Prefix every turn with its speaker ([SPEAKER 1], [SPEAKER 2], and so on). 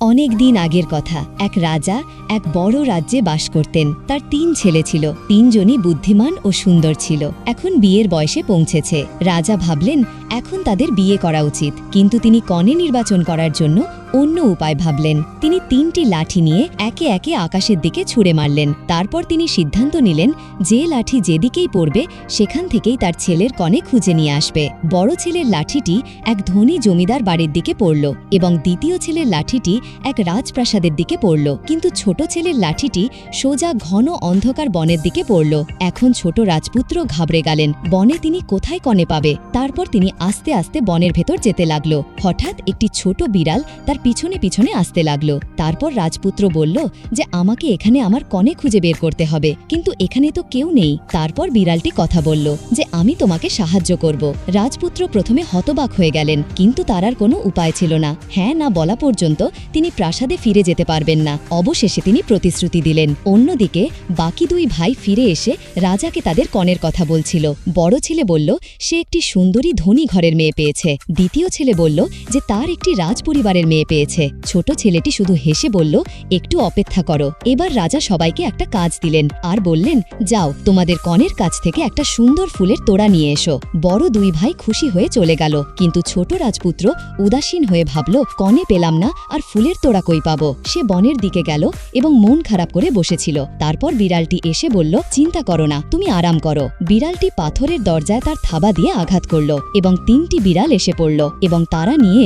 [SPEAKER 1] অনেক দিন আগের কথা। এক রাজা এক বড় রাজ্যে বাস করতেন। তার ৩ ছেলে ছিল। ৩জনই বুদ্ধিমান ও সুন্দর ছিল। এখন বিয়ের বয়সে পৌঁছেছে। রাজা ভাবলেন এখন তাদের বিয়ে করা উচিত, কিন্তু তিনি কনে নির্বাচন করার জন্য অন্য উপায় ভাবলেন। তিনি ৩টি লাঠি নিয়ে একে একে আকাশের দিকে ছুঁড়ে মারলেন। তারপর তিনি সিদ্ধান্ত নিলেন যে লাঠি যেদিকেই পড়বে সেখান থেকেই তার ছেলের কনে খুঁজে নিয়ে আসবে। বড় ছেলের লাঠিটি এক ধনী জমিদার বাড়ির দিকে পড়ল এবং দ্বিতীয় ছেলের লাঠিটি এক রাজপ্রাসাদের দিকে পড়ল, কিন্তু ছোট ছেলের লাঠিটি সোজা ঘন অন্ধকার বনের দিকে পড়ল। এখন ছোট রাজপুত্র ঘাবড়ে গেলেন। বনে তিনি কোথায় কনে পাবে? তারপর তিনি আস্তে আস্তে বনের ভেতর যেতে লাগল। হঠাৎ একটি ছোট বিড়াল তার পিছনে পিছনে আসতে লাগলো। তারপর রাজপুত্র বলল যে আমাকে এখানে আমার কনে খুঁজে বের করতে হবে, কিন্তু এখানে তো কেউ নেই। তারপর বিড়ালটি কথা বলল যে আমি তোমাকে সাহায্য করব। রাজপুত্র প্রথমে হতবাক হয়ে গেলেন, কিন্তু তার আর কোনো উপায় ছিল না। হ্যাঁ না বলা পর্যন্ত তিনি প্রাসাদে ফিরে যেতে পারবেন না। অবশেষে তিনি প্রতিশ্রুতি দিলেন। অন্যদিকে বাকি ২ ভাই ফিরে এসে রাজাকে তাদের কনের কথা বলছিল। বড় ছেলে বলল সে একটি সুন্দরী ধনী ঘরের মেয়ে পেয়েছে। দ্বিতীয় ছেলে বলল যে তার একটি রাজপরিবারের মেয়ে পেয়েছে। ছোট ছেলেটি শুধু হেসে বলল একটু অপেক্ষা করো। এবার রাজা সবাইকে একটা কাজ দিলেন আর বললেন যাও তোমাদের কনের কাছ থেকে একটা সুন্দর ফুলের তোড়া নিয়ে এসো। বড় ২ ভাই খুশি হয়ে চলে গেল, কিন্তু ছোট রাজপুত্র উদাসীন হয়ে ভাবল কনে পেলাম না, আর ফুলের তোড়া কই পাবো। সে বনের দিকে গেল এবং মন খারাপ করে বসেছিল। তারপর বিড়ালটি এসে বলল চিন্তা করো না, তুমি আরাম করো। বিড়ালটি পাথরের দরজায় তার থাবা দিয়ে আঘাত করল এবং ৩টি বিড়াল এসে পড়ল এবং তারা নিয়ে